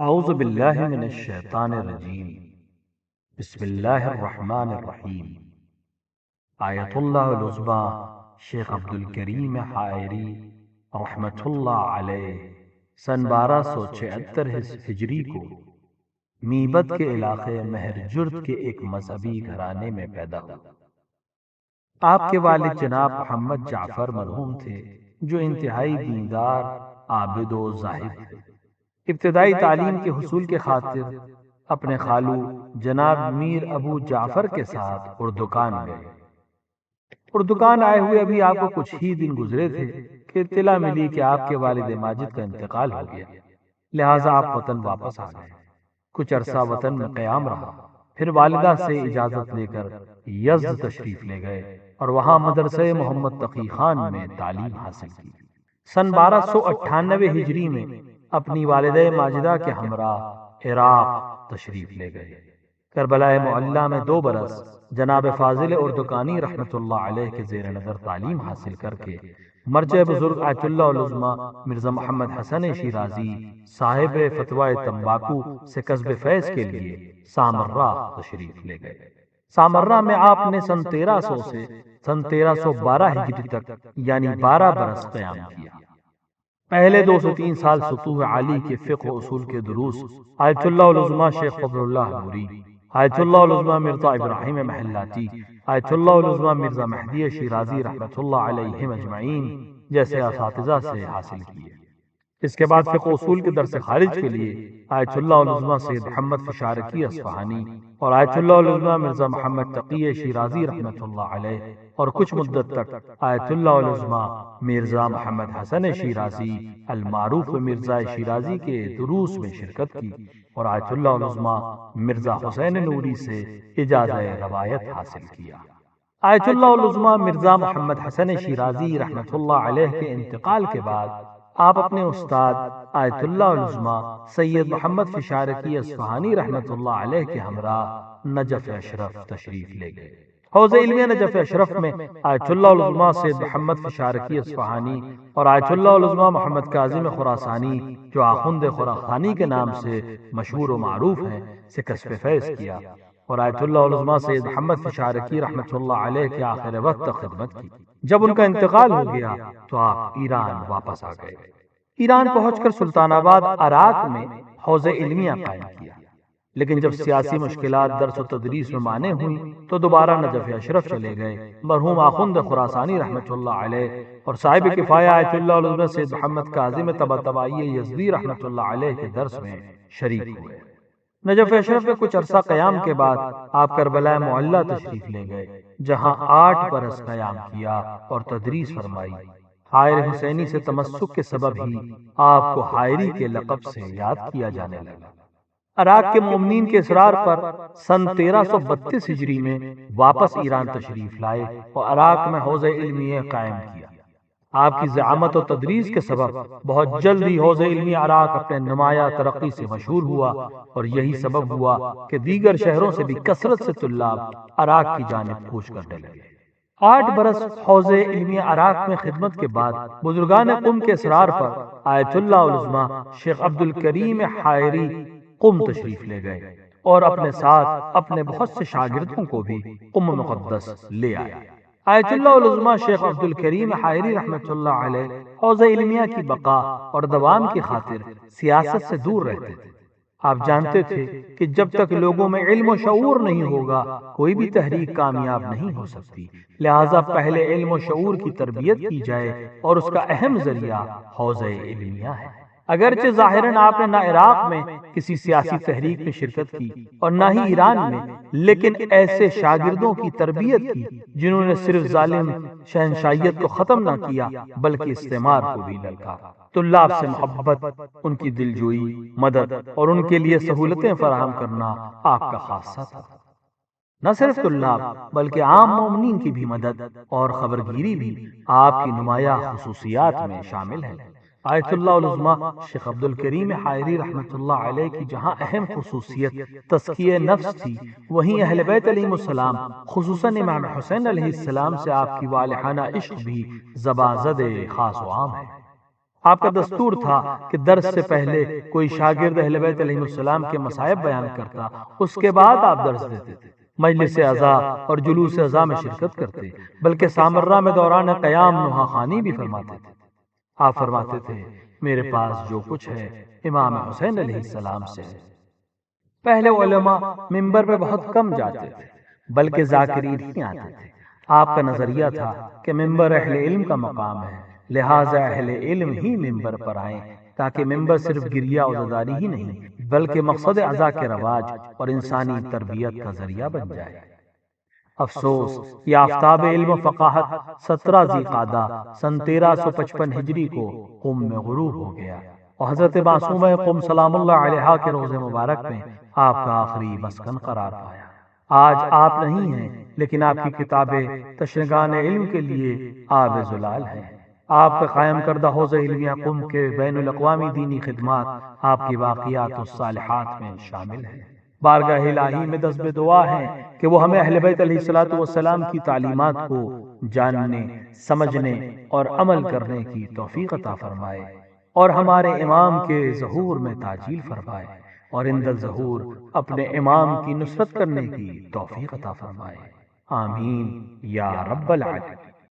اعوذ باللہ من الشیطان الرجیم بسم اللہ الرحمن الرحیم۔ آیت اللہ العظمیٰ شیخ عبدالکریم حائری رحمۃ اللہ علیہ سن 1276 ہجری کو میبت کے علاقے مہرجرد کے ایک مذہبی گھرانے میں پیدا ہوا۔ آپ کے والد جناب محمد جعفر مرحوم تھے جو انتہائی دیندار، عابد و زاہد تھے۔ ابتدائی تعلیم کے حصول کے خاطر اپنے خالو جناب میر ابو جعفر کے ساتھ اردکان گئے۔ اردکان آئے ہوئے ابھی آپ کو کچھ ہی دن گزرے تھے کہ اطلاع ملی کہ آپ کے والد ماجد کا انتقال ہو گیا، لہٰذا آپ وطن واپس آ گئے۔ کچھ عرصہ وطن میں قیام رہا، پھر والدہ سے اجازت لے کر یزد تشریف لے گئے اور وہاں مدرسہ محمد تقی خان میں تعلیم حاصل کی۔ سن 1298 ہجری میں اپنی والدہ ماجدہ کے ہمراہ عراق تشریف لے گئے۔ کربلا معلیٰ میں 2 برس جناب فاضل اردکانی رحمۃ اللہ علیہ کے زیر نظر تعلیم حاصل کر کے مرجع بزرگ آیت اللہ العظمیٰ مرزا محمد حسن شیرازی صاحب فتوی تمباکو سے کسب فیض کے لیے سامرہ تشریف لے گئے۔ سامرہ میں آپ نے سن 1300 سے سن 1312 ہجری تک یعنی 12 برس قیام کیا۔ پہلے 2 سے 3 سال سطوح عالی کے فقہ و اصول کے دروس آیت اللہ العظمیٰ شیخ فضل اللہ نوری، آیت اللہ العظمیٰ مرزا ابراہیم محلاتی، آیت اللہ العظمیٰ مرزا مہدی شیرازی رحمۃ اللہ علیہم اجمعین جیسے اساتذہ سے حاصل کیے۔ اس کے بعد فقہ و اصول کے درس خارج کے لیے آیت اللہ العظمیٰ سید محمد فشارقی اصفہانی اور آیت اللہ العظمیٰ مرزا محمد تقی شیرازی رحمۃ اللہ علیہ اور کچھ مدت تک آیت اللہ العظمیٰ مرزا محمد حسن شیرازی المعروف مرزا شیرازی کے دروس میں شرکت کی اور آیت اللہ العظمیٰ مرزا حسین نوری سے اجازت روایت حاصل کیا۔ آیت اللہ العظمیٰ مرزا محمد حسن شیرازی رحمۃ اللہ علیہ کے انتقال کے بعد آپ اپنے استاد آیت اللہ العظمیٰ سید محمد فشارقی اصفہانی رحمۃ اللہ علیہ کے ہمراہ نجف اشرف تشریف لے گئے۔ حوزہ علمیہ نجف اشرف میں آیت اللہ العظمیٰ سید محمد فشارقی اصفہانی اور آیت اللہ العظمیٰ محمد کاظم خراسانی جو آخوند خراخانی کے نام سے مشہور و معروف ہیں سے کسب فیض کیا اور آیت اللہ العظمیٰ سید محمد فشارقی رحمۃ اللہ علیہ کے آخر وقت خدمت کی۔ جب ان کا انتقال ہو گیا تو آپ ایران واپس آ گئے۔ ایران پہنچ کر سلطان آباد عراق میں حوزہ علمیہ قائم کیا، لیکن جب سیاسی مشکلات درس و تدریس میں مانع ہوئیں تو دوبارہ نجف اشرف چلے گئے۔ مرحوم آخوند خراسانی رحمۃ اللہ علیہ اور صاحب کفایہ آیت اللہ العظمیٰ سید محمد کاظم طباطبائی یزدی رحمۃ اللہ علیہ کے درس میں شریک ہوئے۔ نجف اشرف میں کچھ عرصہ قیام کے بعد آپ کربلا معلیٰ تشریف لے گئے، جہاں 8 برس قیام کیا اور تدریس فرمائی۔ حائر حسینی سے تمسک کے سبب ہی آپ کو حائری کے لقب سے یاد کیا جانے لگا۔ عراق کے مومنین کے اصرار پر سن 1332 ہجری میں واپس ایران تشریف لائے اور عراق میں حوزہ علمیہ قائم کیا۔ آپ کی زعامت و تدریس کے سبب بہت جلد ہی حوزہ علمی عراق اپنے نمایاں ترقی سے مشہور ہوا اور یہی سبب ہوا کہ دیگر شہروں سے بھی کثرت سے طلاب عراق کی جانب کوچ کرنے لگے۔ 8 برس حوزہ علمی عراق میں خدمت کے بعد بزرگان قم کے اصرار پر آیت اللہ العظمیٰ شیخ عبدالکریم حائری قم تشریف لے گئے اور اپنے ساتھ اپنے بہت سے شاگردوں کو بھی قم مقدس لے آئے۔ آیت اللہ العظمیٰ شیخ عبدالکریم حائری رحمۃ اللہ علیہ حوزہ علمیہ کی بقا اور دوام کی خاطر سیاست سے دور رہتے تھے۔ آپ جانتے تھے کہ جب تک لوگوں میں علم و شعور نہیں ہوگا کوئی بھی تحریک کامیاب نہیں ہو سکتی، لہٰذا پہلے علم و شعور کی تربیت کی جائے اور اس کا اہم ذریعہ حوزہ علمیہ ہے۔ اگرچہ ظاہراً آپ نے نہ عراق میں کسی سیاسی تحریک میں شرکت کی اور نہ ہی ایران میں، لیکن ایسے شاگردوں کی تربیت کی جنہوں نے صرف ظالم شہنشاہیت کو ختم نہ کیا بلکہ استعمار کو بھی للکارا۔ طلاب سے محبت، ان کی دلجوئی، مدد اور ان کے لیے سہولتیں فراہم کرنا آپ کا خاصہ تھا۔ نہ صرف طلاب بلکہ عام مومنین کی بھی مدد اور خبرگیری بھی آپ کی نمایاں خصوصیات میں شامل ہے۔ آیت اللہ العظمیٰ شیخ عبدالکریم حائری رحمۃ اللہ علیہ کی جہاں اہم خصوصیت تزکیہ نفس تھی، وہیں اہل بیت علیہم السلام خصوصاً امام حسین علیہ السلام سے آپ کی والہانہ عشق بھی زبان زد خاص و عام ہے۔ آپ کا دستور تھا کہ درس سے پہلے کوئی شاگرد اہل بیت علیہ السلام کے مصائب بیان کرتا، اس کے بعد آپ درس دیتے تھے، مجلس عزا اور جلوس عزا میں شرکت کرتے، بلکہ سامرہ میں دوران قیام نوحہ خوانی بھی فرماتے تھے۔ آپ فرماتے تھے میرے پاس جو کچھ ہے امام حسین علیہ السلام سے ہے۔ پہلے علماء ممبر پہ بہت کم جاتے تھے، بلکہ ذاکرین ہی آتے تھے۔ آپ کا نظریہ تھا کہ ممبر اہل علم کا مقام ہے، لہٰذا اہل علم ہی ممبر پر آئیں، تاکہ ممبر صرف گریہ و زداری ہی نہیں بلکہ مقصد عزا کے رواج اور انسانی تربیت کا ذریعہ بن جائے۔ افسوس یہ آفتاب علم و فقاہت 17 ذی قعدہ سن 1355 ہجری کو قم میں غروب ہو گیا، اور حضرت معصومہ قم سلام اللہ علیہا کے روضے مبارک میں آپ کا آخری مسکن قرار پایا۔ آج آپ نہیں ہیں، لیکن آپ کی کتابیں تشنگان علم کے لیے آب زلال ہیں۔ آپ کا قائم کردہ حوض علمیہ قم کے بین الاقوامی دینی خدمات آپ کی واقعات الصالحات میں شامل ہیں۔ بارگاہ الہی میں دست دعا ہے کہ وہ ہمیں اہل بیت علیہ الصلوۃ والسلام کی تعلیمات کو جاننے، سمجھنے اور عمل کرنے کی توفیق عطا فرمائے، اور ہمارے امام کے ظہور میں تعجیل فرمائے، اور عند الظہور اپنے امام کی نصرت کرنے کی توفیق عطا فرمائے۔ آمین یا رب العالمین۔